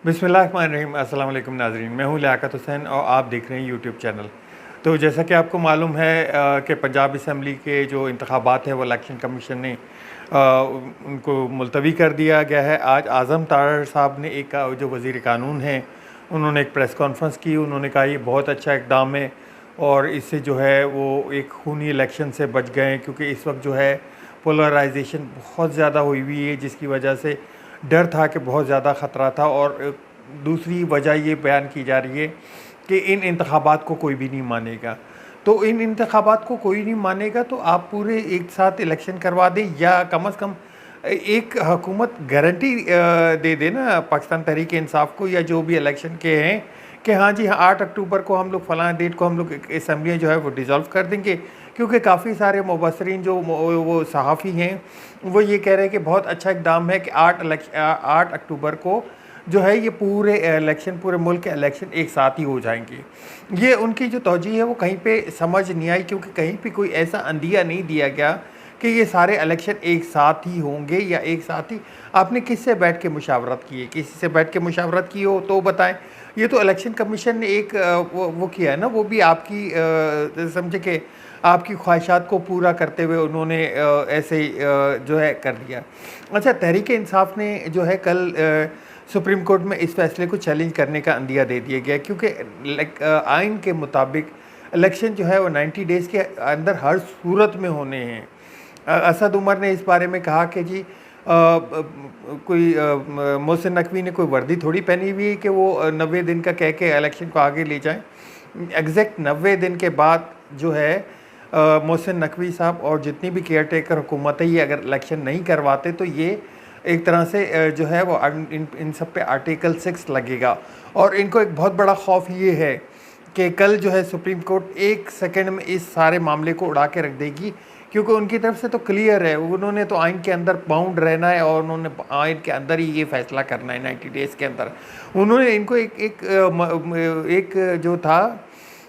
बिस्मिल्लाहिर्रहमानिर्रहीम। अस्सलाम वालेकुम नाज़रीन, मैं हूँ लियाकत हुसैन और आप देख रहे हैं यूट्यूब चैनल। तो जैसा कि आपको मालूम है कि पंजाब असम्बली के जो इंतखाबात हैं वो इलेक्शन कमीशन ने उनको मुलतवी कर दिया गया है। आज आज़म तार साहब ने एक जो वज़ीर कानून हैं उन्होंने एक प्रेस कॉन्फ्रेंस की। उन्होंने कहा ये बहुत अच्छा इक़दाम है और इससे जो है वो एक खूनी इलेक्शन से बच गए हैं, क्योंकि इस वक्त जो है पोलराइजेशन बहुत ज़्यादा हुई है, जिसकी वजह से डर था कि बहुत ज़्यादा ख़तरा था। और दूसरी वजह ये बयान की जा रही है कि इन इंतखाबात को कोई भी नहीं मानेगा। तो इन इंतखाबात को कोई नहीं मानेगा तो आप पूरे एक साथ इलेक्शन करवा दें, या कम अज़ कम एक हुकूमत गारंटी दे दे ना पाकिस्तान तहरीक इंसाफ को या जो भी इलेक्शन के हैं कि हाँ जी हाँ 8 अक्टूबर को हम लोग फ़लाँ डेट को हम लोग असम्बलियाँ जो है वो डिज़ोल्व कर देंगे। क्योंकि काफ़ी सारे मुबसरीन जो वो सहाफ़ी हैं वो ये कह रहे हैं कि बहुत अच्छा इक़दाम है कि 8 अक्टूबर को जो है ये पूरे इलेक्शन, पूरे मुल्क के इलेक्शन एक साथ ही हो जाएंगे। ये उनकी जो तौजीह है वो कहीं पे समझ नहीं आई, क्योंकि कहीं पे कोई ऐसा अंदिया नहीं दिया गया कि ये सारे इलेक्शन एक साथ ही होंगे या एक साथ ही। आपने किससे बैठ के मुशावरत की है? किसी से बैठ के मुशावरत की हो तो बताएं। ये तो इलेक्शन कमीशन ने एक वो किया है ना, वो भी आपकी समझे कि आपकी ख्वाहिशात को पूरा करते हुए उन्होंने ऐसे जो है कर दिया। अच्छा, तहरीक इंसाफ ने जो है कल सुप्रीम कोर्ट में इस फैसले को चैलेंज करने का अंदिया दे दिया गया, क्योंकि आइन के मुताबिक इलेक्शन जो है वो 90 डेज़ के अंदर हर सूरत में होने हैं। असद उमर ने इस बारे में कहा कि जी कोई मोहसिन नकवी ने कोई वर्दी थोड़ी पहनी हुई है कि वो 90 दिन का कह के इलेक्शन को आगे ले जाएं। एग्जैक्ट 90 दिन के बाद जो है मोहसिन नकवी साहब और जितनी भी केयर टेकर हुकूमत है ये अगर इलेक्शन नहीं करवाते तो ये एक तरह से जो है वो इन सब पे आर्टिकल 6 लगेगा। और इनको एक बहुत बड़ा खौफ ये है कि कल जो है सुप्रीम कोर्ट एक सेकंड में इस सारे मामले को उड़ा के रख देगी, क्योंकि उनकी तरफ से तो क्लियर है, उन्होंने तो आइन के अंदर बाउंड रहना है और उन्होंने आइन के अंदर ही ये फैसला करना है 90 डेज़ के अंदर। उन्होंने इनको एक जो था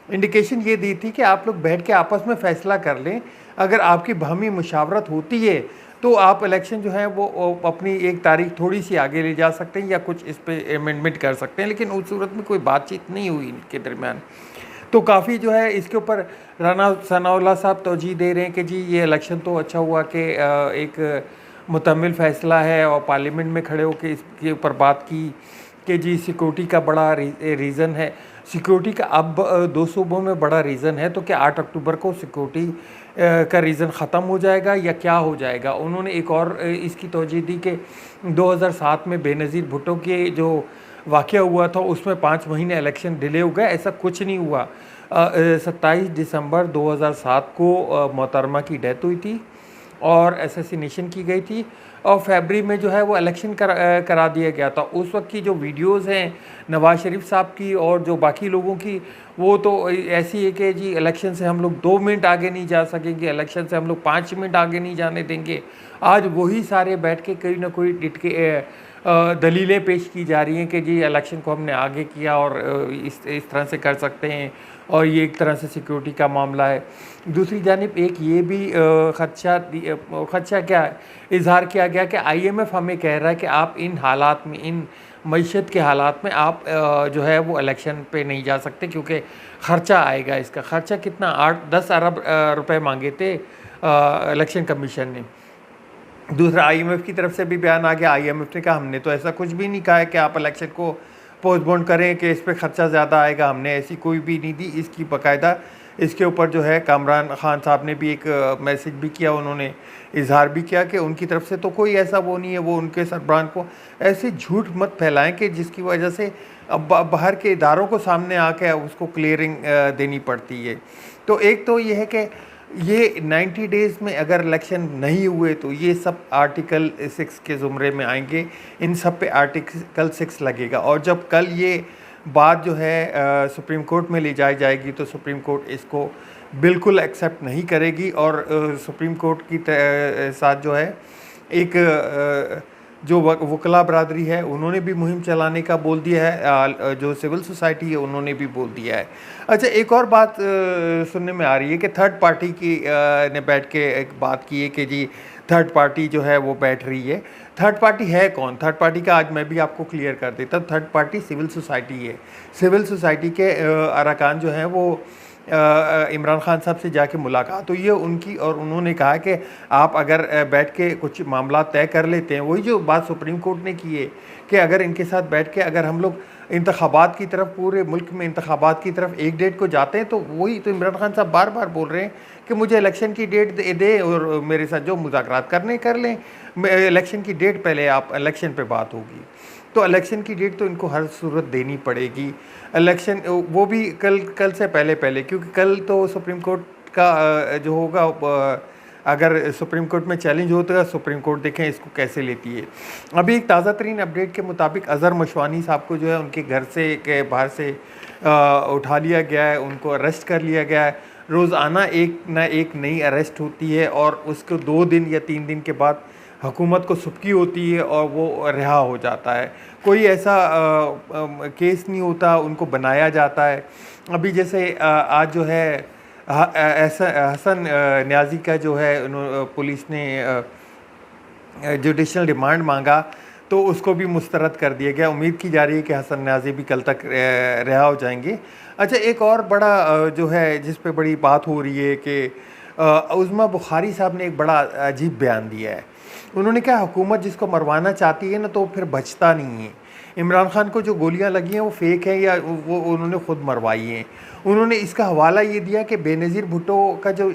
इंडिकेशन ये दी थी कि आप लोग बैठ के आपस में फ़ैसला कर लें। अगर आपकी बाहमी मुशावरत होती है तो आप इलेक्शन जो है वो अपनी एक तारीख थोड़ी सी आगे ले जा सकते हैं या कुछ इस पे अमेंडमेंट कर सकते हैं, लेकिन उस सूरत में कोई बातचीत नहीं हुई इनके दरमियान। तो काफ़ी जो है इसके ऊपर राना सनाउल्लाह साहब तवजीह दे रहे हैं कि जी ये इलेक्शन तो अच्छा हुआ कि एक मुतमिल फ़ैसला है और पार्लियामेंट में खड़े होकर इसके ऊपर बात की कि जी सिक्योरिटी का बड़ा रीज़न है। सिक्योरिटी का अब 2 सूबों में बड़ा रीज़न है, तो क्या 8 अक्टूबर को सिक्योरिटी का रीज़न ख़त्म हो जाएगा या क्या हो जाएगा? उन्होंने एक और इसकी तवजीह दी कि 2007 में बेनज़ीर भुट्टो के जो वाक़या हुआ था उसमें 5 महीने इलेक्शन डिले हो गए, ऐसा कुछ नहीं हुआ। 27 दिसंबर 2007 को मोहतरमा की डेथ हुई थी और असैसिनेशन की गई थी और फरवरी में जो है वो इलेक्शन करा दिया गया था। उस वक्त की जो वीडियोस हैं नवाज़ शरीफ साहब की और जो बाकी लोगों की, वो तो ऐसी है कि जी इलेक्शन से हम लोग 2 मिनट आगे नहीं जा सकेंगे, इलेक्शन से हम लोग 5 मिनट आगे नहीं जाने देंगे। आज वही सारे बैठ के कोई ना कोई दलीलें पेश की जा रही हैं कि जी इलेक्शन को हमने आगे किया और इस तरह से कर सकते हैं और ये एक तरह से सिक्योरिटी का मामला है। दूसरी जानिब एक ये भी खदशा क्या इजहार किया गया कि IMF हमें कह रहा है कि आप इन हालात में, इन मईशत के हालात में आप जो है वो इलेक्शन पे नहीं जा सकते, क्योंकि ख़र्चा आएगा। इसका ख़र्चा कितना 8-10 अरब रुपए मांगे थे इलेक्शन कमीशन ने। दूसरा IMF की तरफ से भी बयान आ गया। IMF ने कहा हमने तो ऐसा कुछ भी नहीं कहा है कि आप इलेक्शन को पोस्टपोन करें कि इस पे ख़र्चा ज़्यादा आएगा, हमने ऐसी कोई भी नहीं दी। इसकी बाकायदा इसके ऊपर जो है कामरान खान साहब ने भी एक मैसेज भी किया, उन्होंने इजहार भी किया कि उनकी तरफ से तो कोई ऐसा वो नहीं है। वो उनके सरबराह को ऐसे झूठ मत फैलाएं कि जिसकी वजह से अब बाहर के इदारों को सामने आके उसको क्लियरिंग देनी पड़ती है। तो एक तो ये है कि ये 90 डेज़ में अगर इलेक्शन नहीं हुए तो ये सब आर्टिकल 6 के ज़ुमरे में आएंगे, इन सब पे आर्टिकल 6 लगेगा। और जब कल ये बात जो है सुप्रीम कोर्ट में ले जाई जाएगी तो सुप्रीम कोर्ट इसको बिल्कुल एक्सेप्ट नहीं करेगी और सुप्रीम कोर्ट की साथ जो है एक जो वकला बरादरी है उन्होंने भी मुहिम चलाने का बोल दिया है, जो सिविल सोसाइटी है उन्होंने भी बोल दिया है। अच्छा, एक और बात सुनने में आ रही है कि थर्ड पार्टी की ने बैठ के एक बात की है कि जी थर्ड पार्टी जो है वो बैठ रही है। थर्ड पार्टी है कौन? थर्ड पार्टी का आज मैं भी आपको क्लियर कर देता हूँ। थर्ड पार्टी सिविल सोसाइटी है। सिविल सोसाइटी के अरकान जो हैं वो इमरान खान साहब से जाके मुलाकात हुई है उनकी, और उन्होंने कहा कि आप अगर बैठ के कुछ मामला तय कर लेते हैं, वही जो बात सुप्रीम कोर्ट ने की है कि अगर इनके साथ बैठ के अगर हम लोग इंतखाबात की तरफ, पूरे मुल्क में इंतखाबात की तरफ एक डेट को जाते हैं, तो वही तो इमरान खान साहब बार बार बोल रहे हैं कि मुझे इलेक्शन की डेट दे और मेरे साथ जो मुज़ाकरात करने कर लें, इलेक्शन की डेट पहले, आप इलेक्शन पे बात होगी। तो इलेक्शन की डेट तो इनको हर सूरत देनी पड़ेगी। इलेक्शन वो भी कल से पहले, क्योंकि कल तो सुप्रीम कोर्ट का जो होगा, अगर सुप्रीम कोर्ट में चैलेंज होता है, सुप्रीम कोर्ट देखें इसको कैसे लेती है। अभी एक ताज़ा तरीन अपडेट के मुताबिक अज़हर मशवानी साहब को जो है उनके घर से के बाहर से उठा लिया गया है, उनको अरेस्ट कर लिया गया है। रोज़ाना एक ना एक नई अरेस्ट होती है और उसको 2 दिन या 3 दिन के बाद हुकूमत को सुबकी होती है और वो रिहा हो जाता है। कोई ऐसा केस नहीं होता, उनको बनाया जाता है। अभी जैसे आज जो है हसन न्याजी का जो है पुलिस ने जुडिशल रिमांड मांगा, तो उसको भी मुस्तरद कर दिया गया। उम्मीद की जा रही है कि हसन न्याजी भी कल तक रिहा हो जाएंगे। अच्छा, एक और बड़ा जो है जिस पे बड़ी बात हो रही है कि उज़्मा बुखारी साहब ने एक बड़ा अजीब बयान दिया है। उन्होंने कहा हुकूमत जिसको मरवाना चाहती है ना, तो फिर बचता नहीं है। इमरान खान को जो गोलियां लगी हैं वो फेक हैं या वो उन्होंने ख़ुद मरवाई हैं। उन्होंने इसका हवाला ये दिया कि बेनज़ीर भुट्टो का जो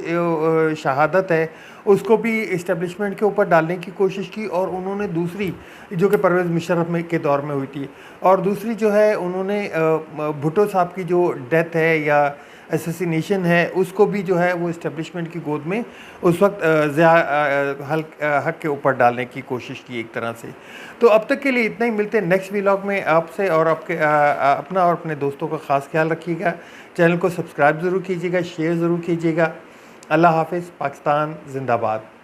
शहादत है उसको भी इस्टेब्लिशमेंट के ऊपर डालने की कोशिश की, और उन्होंने दूसरी जो कि परवेज़ मुशर्रफ में के दौर में हुई थी, और दूसरी जो है उन्होंने भुट्टो साहब की जो डेथ है या असैसिनेशन है उसको भी जो है वो इस्टेब्लिशमेंट की गोद में उस वक्त हक के ऊपर डालने की कोशिश की एक तरह से। तो अब तक के लिए इतना ही, मिलते हैं नेक्स्ट व्लॉग में आपसे, और आपके अपना और अपने दोस्तों का ख़ास ख्याल रखिएगा। चैनल को सब्सक्राइब ज़रूर कीजिएगा, शेयर ज़रूर कीजिएगा। अल्लाह हाफ़िज़। पाकिस्तान ज़िंदाबाद।